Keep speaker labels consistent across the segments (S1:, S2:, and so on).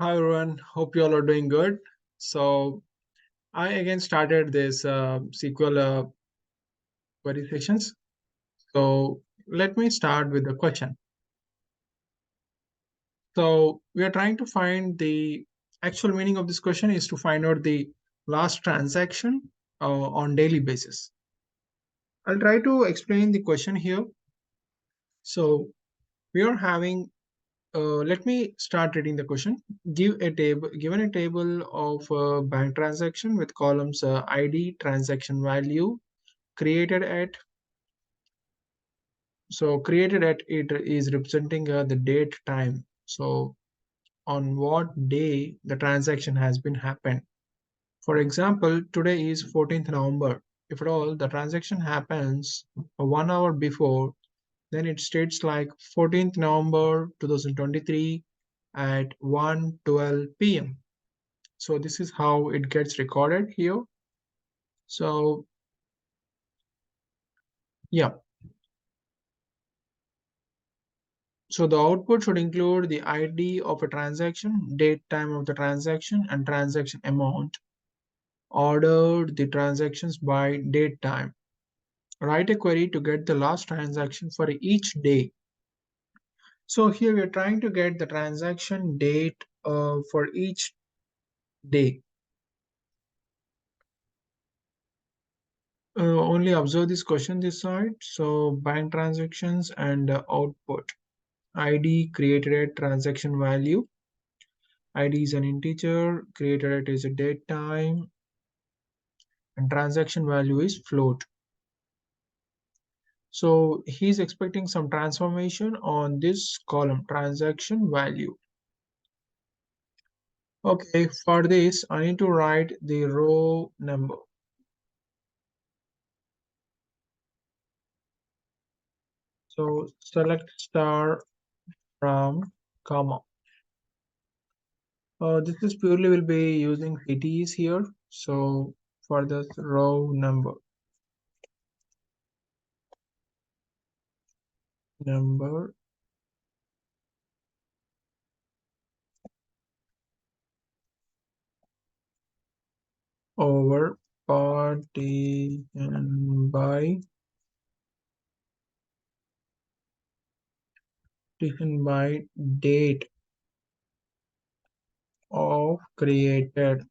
S1: Hi everyone, hope you all are doing good. So I again started this SQL query sessions. So let me start with the question. So we are trying to find the actual meaning of this question is to find out the last transaction on daily basis. I'll try to explain the question here. So we are having let me start reading the question. Given a table of bank transaction with columns ID, transaction value, created at created at it is representing the date time. So on what day the transaction has been happened. For example, today is 14th November. If at all the transaction happens 1 hour before, then it states like 14th November 2023 at 1:12 p.m. So this is how it gets recorded here. So yeah, so the output should include the ID of a transaction, date time of the transaction, and transaction amount. Ordered the transactions by date time. Write a query to get the last transaction for each day. So here we are trying to get the transaction date for each day. Only observe this question this side. So bank transactions and output. ID created at transaction value. ID is an integer, created at is a date time, and transaction value is float. So he's expecting some transformation on this column, transaction value. Okay, for this, I need to write the row number. So select star from comma. This is purely will be using cities here. So for this row number over partition by date of created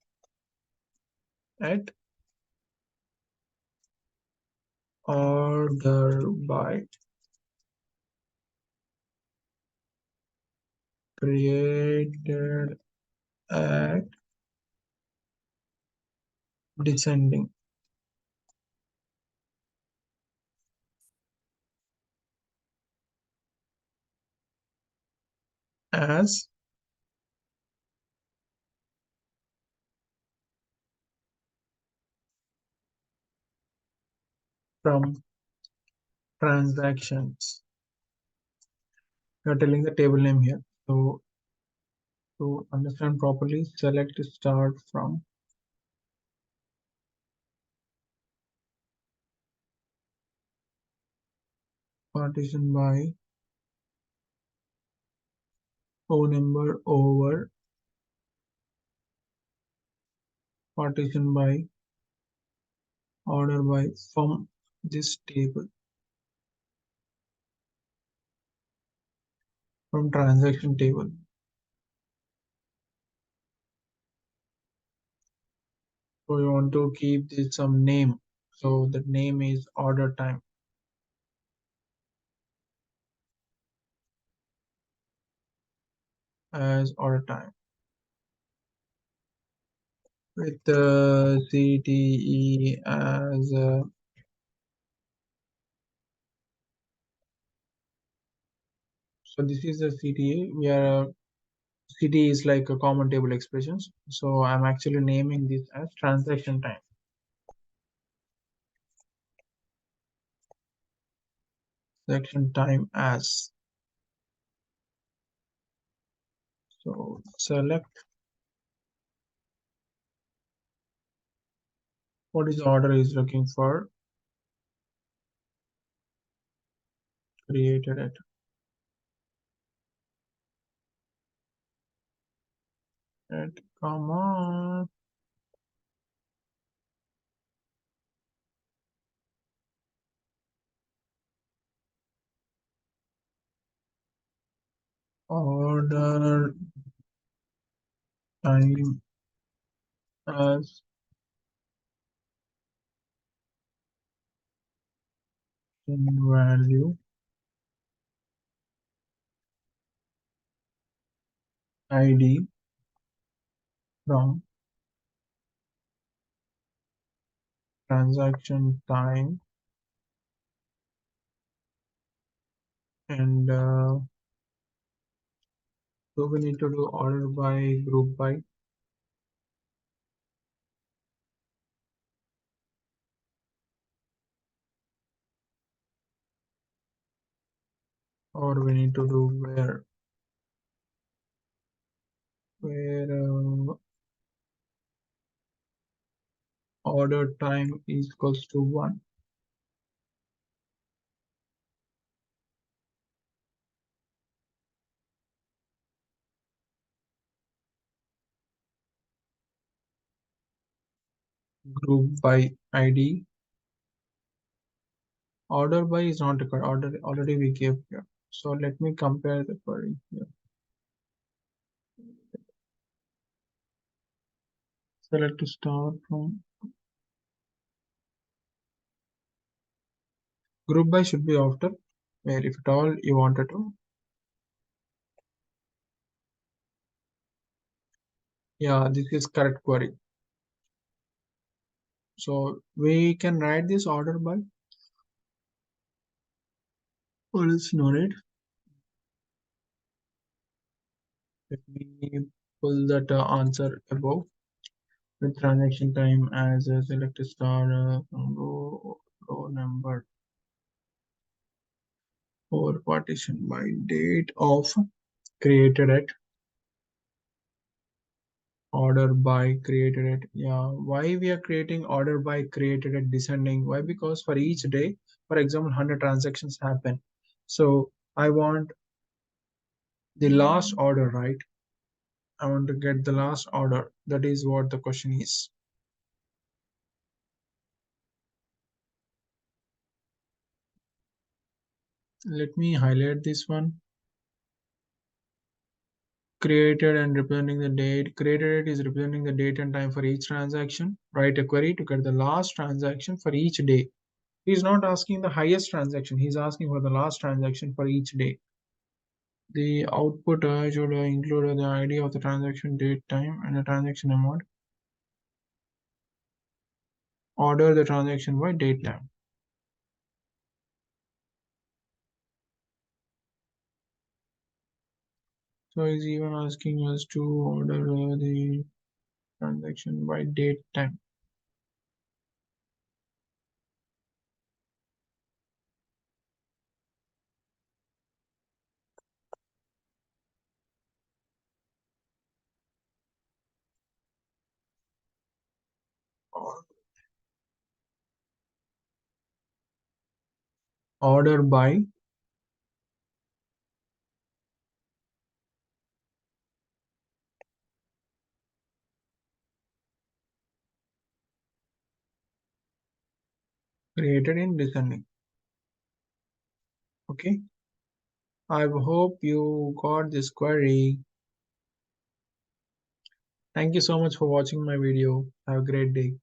S1: at order by created at descending as from transactions. You're telling the table name here. So to understand properly, select start from partition by O number over partition by order by from this table from transaction table. So you want to keep this some name. So the name is order time as order time with the CTE as so this is the CTA. We are CT is like a common table expressions. So I'm actually naming this as transaction time. Transaction time as. So select what is the order is looking for created at. Come on. Order time as in value ID from transaction time and so we need to do order by group by or we need to do where order time is equals to 1. Group by ID. Order by is not required. Order already we gave here. So let me compare the query here. Select to start from group by should be after where if at all you wanted to. Yeah, this is correct query. So we can write this order by or else no need. Let me pull that answer above with transaction time as a select star row number or partition by date of created at order by created at. Yeah, why we are creating order by created at descending? Why? Because for each day, for example, 100 transactions happen. So I want the last order, right? I want to get the last order. That is what the question is. Let me highlight this one. Created and representing the date. Created is representing the date and time for each transaction. Write a query to get the last transaction for each day. He's not asking the highest transaction. He's asking for the last transaction for each day. The output should include the ID of the transaction, date, time, and the transaction amount. Order the transaction by date, time. So he's even asking us to order the transaction by date, time. Order by created in descending. Okay. I hope you got this query. Thank you so much for watching my video. Have a great day.